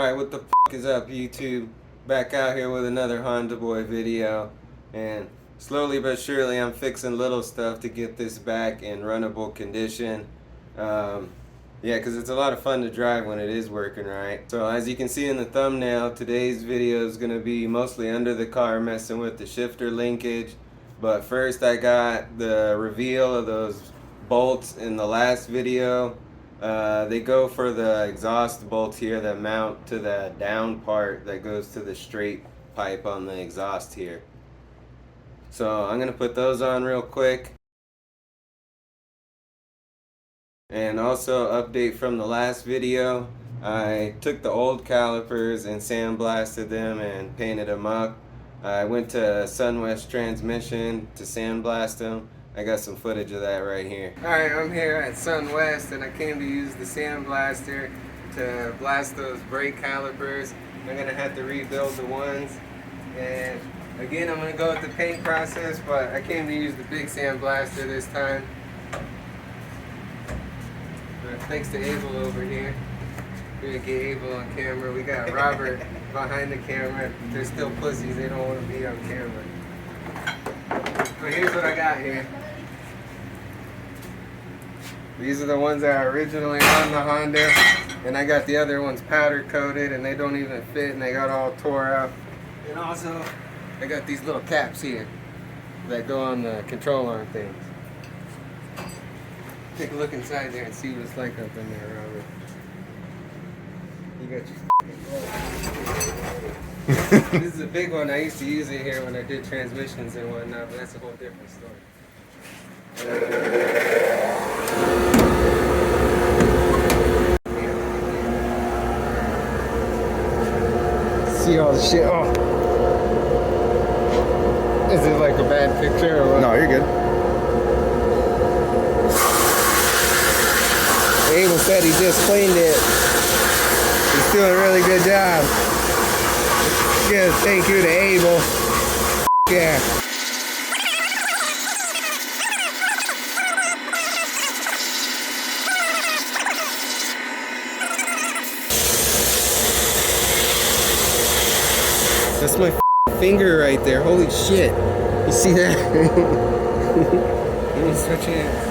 Alright, what the f is up, YouTube? Back out here with another Honda Boy video, and slowly but surely I'm fixing little stuff to get this back in runnable condition. Yeah, because it's a lot of fun to drive when it is working right. So as you can see in the thumbnail, today's video is going to be mostly under the car messing with the shifter linkage. But first I got the reveal of those bolts in the last video. They go for the exhaust bolts here that mount to the down part that goes to the straight pipe on the exhaust here. So I'm going to put those on real quick. And also, update from the last video, I took the old calipers and sandblasted them and painted them up. I went to Sunwest Transmission to sandblast them. I got some footage of that right here. Alright, I'm here at Sunwest and I came to use the sandblaster to blast those brake calipers. I'm going to have to rebuild the ones. And again, I'm going to go with the paint process, but I came to use the big sandblaster this time. Thanks to Abel over here. We're gonna get Abel on camera. We got Robert behind the camera. They're still pussies. They don't want to be on camera. So here's what I got here. These are the ones that are originally on the Honda, and I got the other ones powder coated, and they don't even fit, and they got all tore up. And also, I got these little caps here that go on the control arm things. Take a look inside there and see what it's like up in there, Robert. You got your This is a big one. I used to use it here when I did transmissions and whatnot, but that's a whole different story. See all the shit. Oh. Is it like a bad picture or what? No, you're good. Abel said he just cleaned it. He's doing a really good job. Good, thank you to Abel. Yeah. That's my finger right there. Holy shit. You see that? Let me switch hands.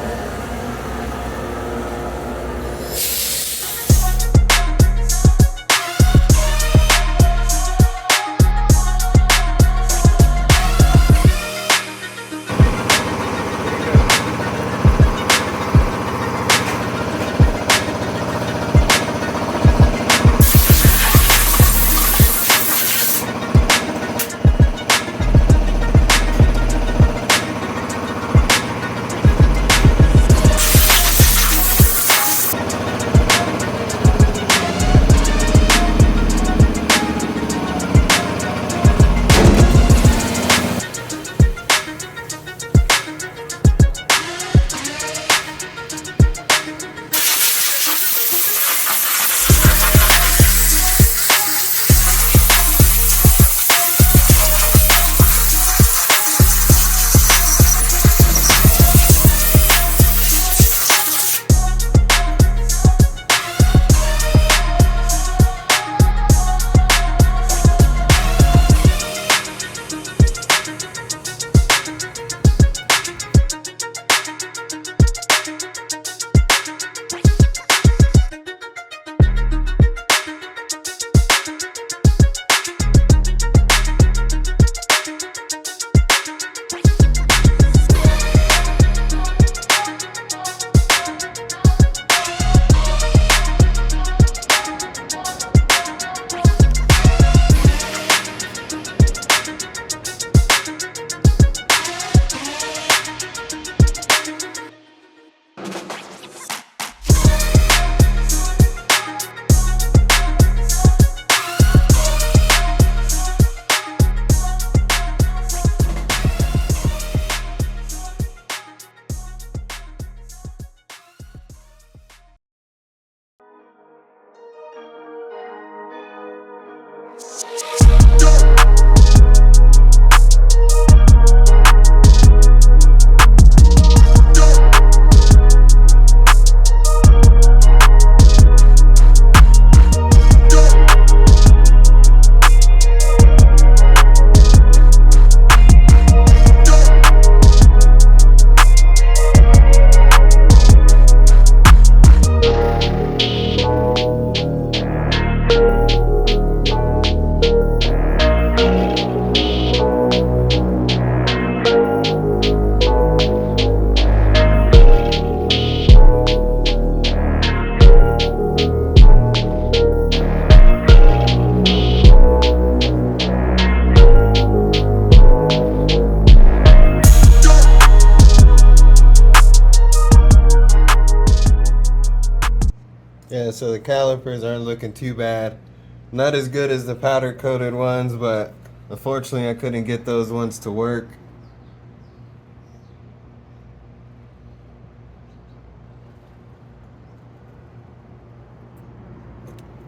so the calipers aren't looking too bad. Not as good as the powder coated ones, but unfortunately I couldn't get those ones to work.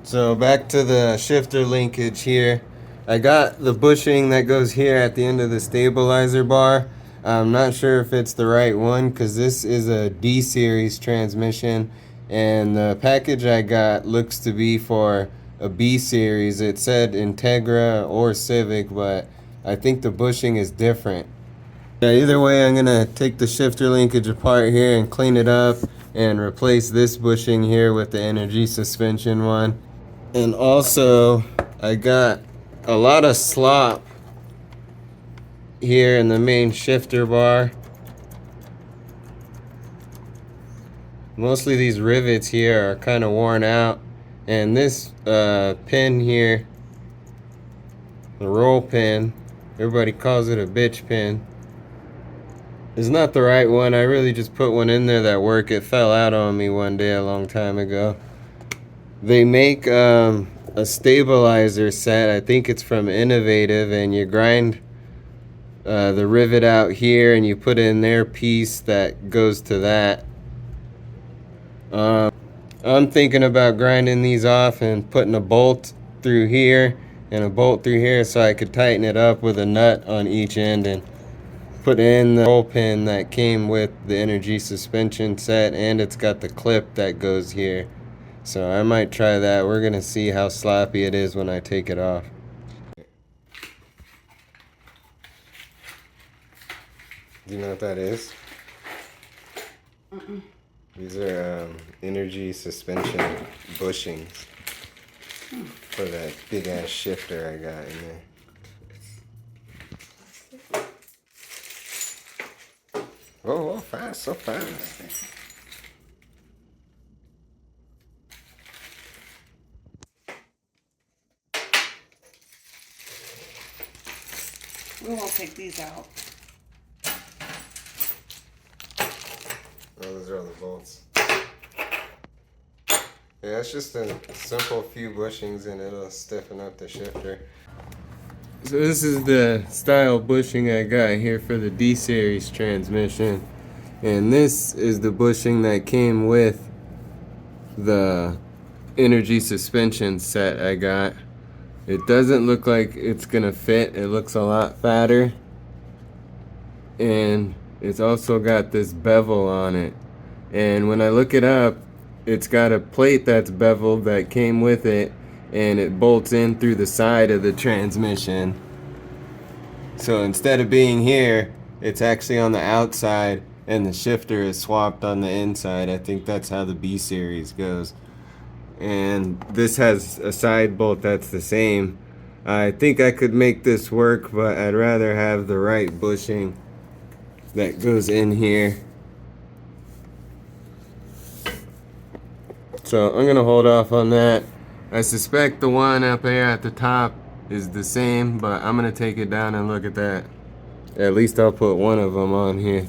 So back to the shifter linkage here. I got the bushing that goes here at the end of the stabilizer bar. I'm not sure if it's the right one because this is a D series transmission, and the package I got looks to be for a B series. It said Integra or Civic, but I think the bushing is different. Yeah, either way, I'm gonna take the shifter linkage apart here and clean it up and replace this bushing here with the energy suspension one. And also, I got a lot of slop here in the main shifter bar. Mostly these rivets here are kind of worn out. And this pin here, the roll pin, everybody calls it a bitch pin, is not the right one. I really just put one in there that worked. It fell out on me one day a long time ago. They make a stabilizer set. I think it's from Innovative, and you grind the rivet out here and you put in their piece that goes to that. I'm thinking about grinding these off and putting a bolt through here and a bolt through here so I could tighten it up with a nut on each end and put in the roll pin that came with the energy suspension set, and it's got the clip that goes here. So I might try that. We're gonna see how sloppy it is when I take it off. Do you know what that is? These are energy suspension bushings for that big ass shifter I got in there. Oh, fast, so fast. We won't take these out. Oh, those are all the bolts. Yeah, it's just a simple few bushings and it'll stiffen up the shifter. So this is the style bushing I got here for the D series transmission. And this is the bushing that came with the energy suspension set I got. It doesn't look like it's gonna fit. It looks a lot fatter. And it's also got this bevel on it. And when I look it up, it's got a plate that's beveled that came with it, and it bolts in through the side of the transmission. So instead of being here, it's actually on the outside and the shifter is swapped on the inside. I think that's how the B series goes. And this has a side bolt that's the same. I think I could make this work, but I'd rather have the right bushing that goes in here. So I'm gonna hold off on that. I suspect the one up here at the top is the same, but I'm gonna take it down and look at that. At least I'll put one of them on here.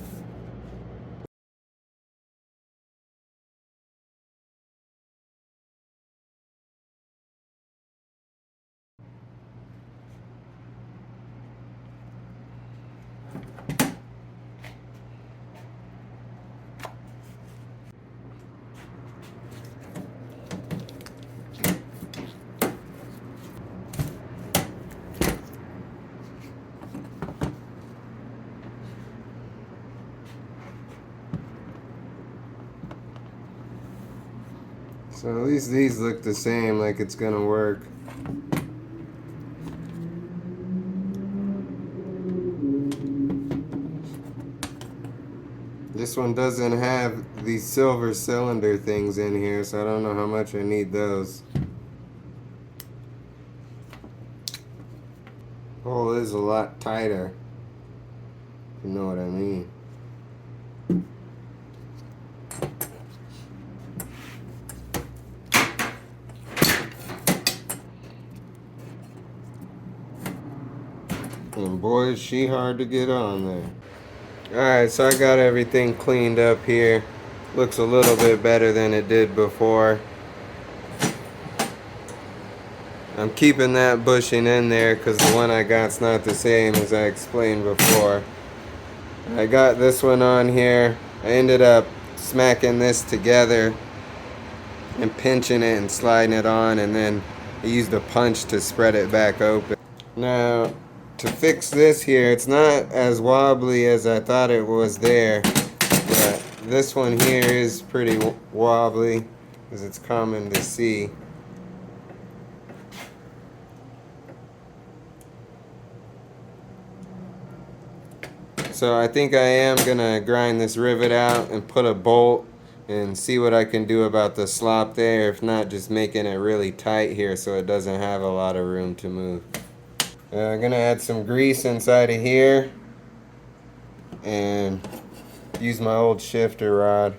So at least these look the same, like it's gonna work. This one doesn't have these silver cylinder things in here, so I don't know how much I need those. Hole is a lot tighter, if you know what I mean. And boy, is she hard to get on there. Alright, so I got everything cleaned up here. Looks a little bit better than it did before. I'm keeping that bushing in there because the one I got's not the same as I explained before. I got this one on here. I ended up smacking this together and pinching it and sliding it on, and then I used a punch to spread it back open. Now, to fix this here, it's not as wobbly as I thought it was there, but this one here is pretty wobbly, as it's common to see. So I think I am gonna grind this rivet out and put a bolt and see what I can do about the slop there. If not, just making it really tight here so it doesn't have a lot of room to move. I'm gonna add some grease inside of here and use my old shifter rod.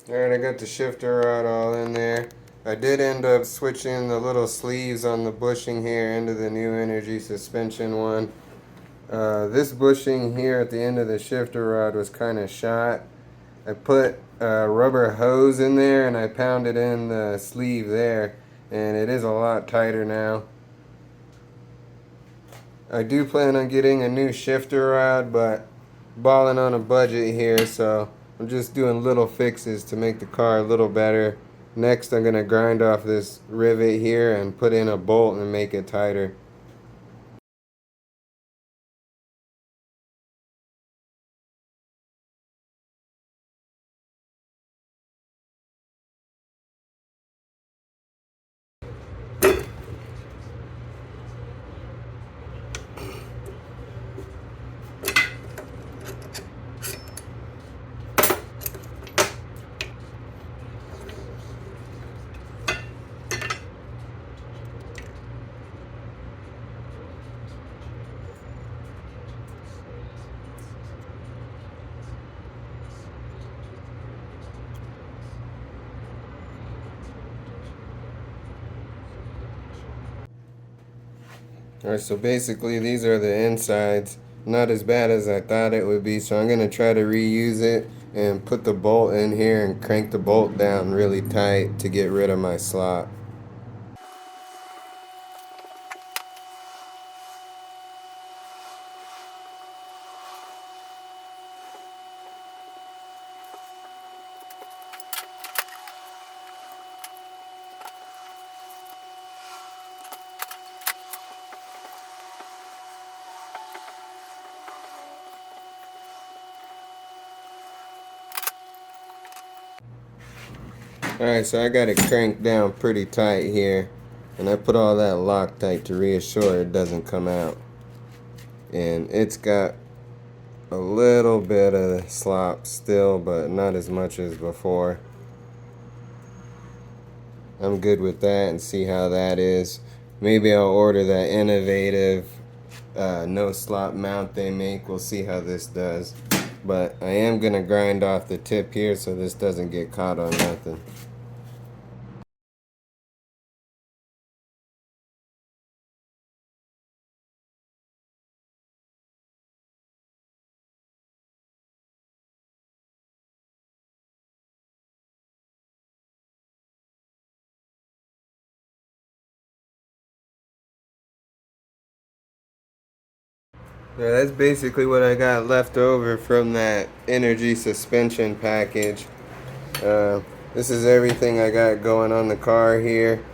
Alright, I got the shifter rod all in there. I did end up switching the little sleeves on the bushing here into the new energy suspension one. This bushing here at the end of the shifter rod was kind of shot. I put a rubber hose in there and I pounded in the sleeve there, and it is a lot tighter now. I do plan on getting a new shifter rod, but balling on a budget here, so I'm just doing little fixes to make the car a little better. Next, I'm going to grind off this rivet here and put in a bolt and make it tighter. Alright, so basically these are the insides. Not as bad as I thought it would be, so I'm going to try to reuse it and put the bolt in here and crank the bolt down really tight to get rid of my slot. Alright, so I got it cranked down pretty tight here, and I put all that Loctite to reassure it doesn't come out. And it's got a little bit of slop still, but not as much as before. I'm good with that and see how that is. Maybe I'll order that innovative no slop mount they make. We'll see how this does. But I am going to grind off the tip here so this doesn't get caught on nothing. Yeah, that's basically what I got left over from that energy suspension package. This is everything I got going on the car here.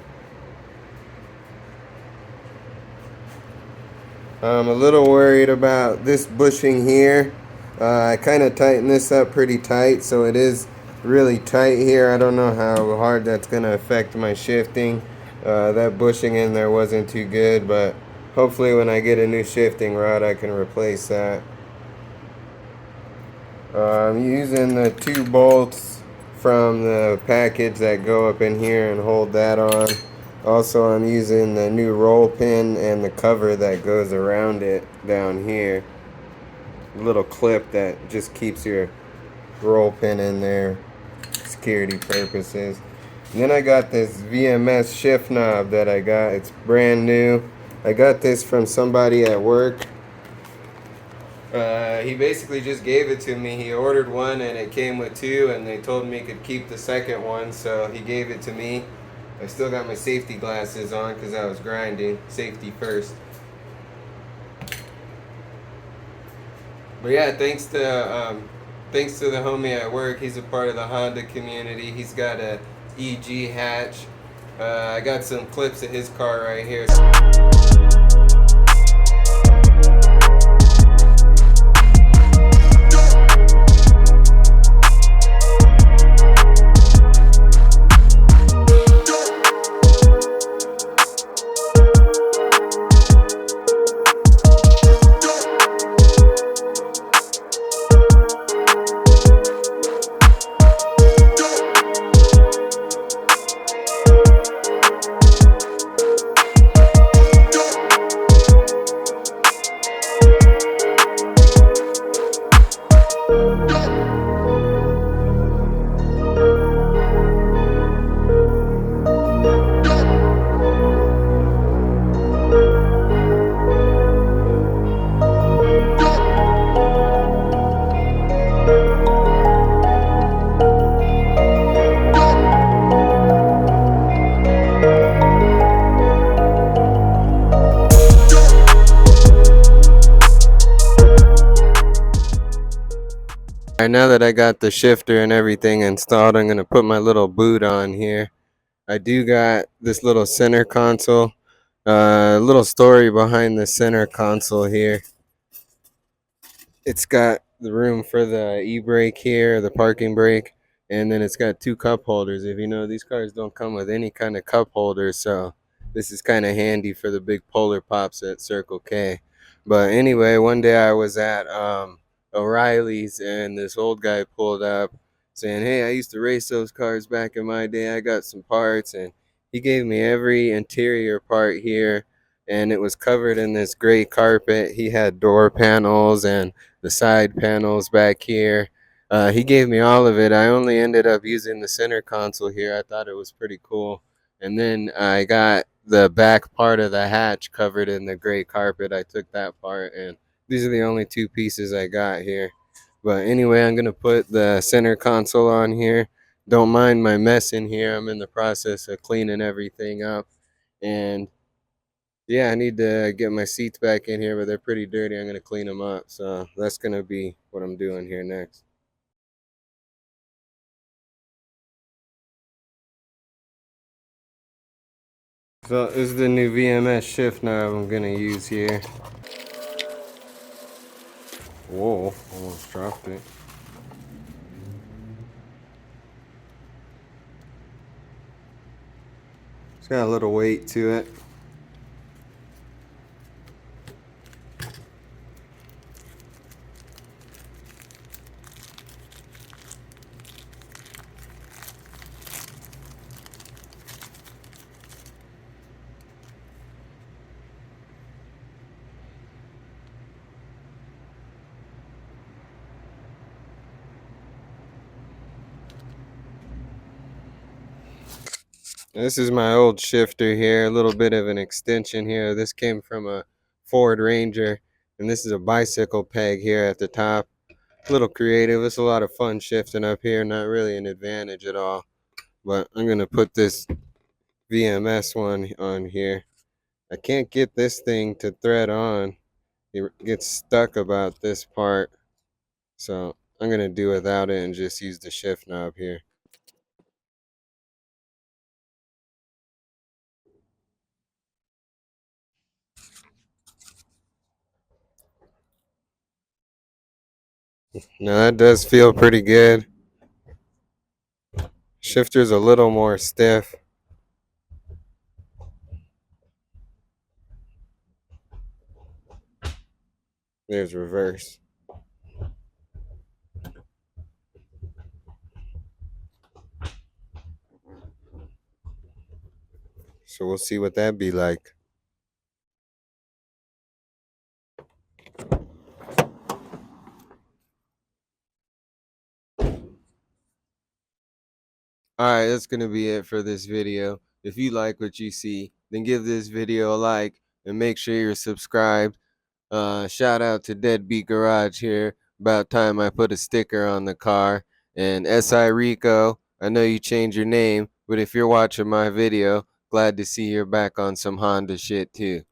I'm a little worried about this bushing here. I kind of tightened this up pretty tight, so it is really tight here. I don't know how hard that's going to affect my shifting. That bushing in there wasn't too good, but hopefully when I get a new shifting rod I can replace that. I'm using the 2 bolts from the package that go up in here and hold that on. Also, I'm using the new roll pin and the cover that goes around it down here. A little clip that just keeps your roll pin in there, security purposes. And then I got this VMS shiftKnob that I got. It's brand new. I got this from somebody at work. He basically just gave it to me. He ordered one and it came with 2, and they told me he could keep the second one, so he gave it to me. I still got my safety glasses on because I was grinding. Safety first. But yeah, thanks to the homie at work. He's a part of the Honda community. He's got a EG hatch. I got some clips of his car right here. Alright, now that I got the shifter and everything installed, I'm going to put my little boot on here. I do got this little center console. Little story behind the center console here. It's got the room for the e-brake here, the parking brake, and then it's got 2 cup holders. If you know, these cars don't come with any kind of cup holders, so this is kind of handy for the big Polar Pops at Circle K. But anyway, one day I was at O'Reilly's, and this old guy pulled up saying, "Hey, I used to race those cars back in my day. I got some parts," and he gave me every interior part here, and it was covered in this gray carpet. He had door panels and the side panels back here. He gave me all of it. I only ended up using the center console here. I thought it was pretty cool. And then I got the back part of the hatch covered in the gray carpet. I took that part, and these are the only 2 pieces I got here. But anyway, I'm going to put the center console on here. Don't mind my mess in here. I'm in the process of cleaning everything up. And yeah, I need to get my seats back in here, but they're pretty dirty. I'm going to clean them up. So that's going to be what I'm doing here next. So this is the new VMS shiftKnob I'm going to use here. Whoa, almost dropped it. It's got a little weight to it. This is my old shifter here, a little bit of an extension here. This came from a Ford Ranger, and this is a bicycle peg here at the top. A little creative. It's a lot of fun shifting up here, not really an advantage at all. But I'm going to put this VMS one on here. I can't get this thing to thread on. It gets stuck about this part. So I'm going to do without it and just use the shift knob here. Now that does feel pretty good. Shifter's a little more stiff. There's reverse. So we'll see what that'd be like. Alright, that's going to be it for this video. If you like what you see, then give this video a like and make sure you're subscribed. Shout out to Deadbeat Garage here. About time I put a sticker on the car. And SI Rico, I know you changed your name, but if you're watching my video, glad to see you're back on some Honda shit too.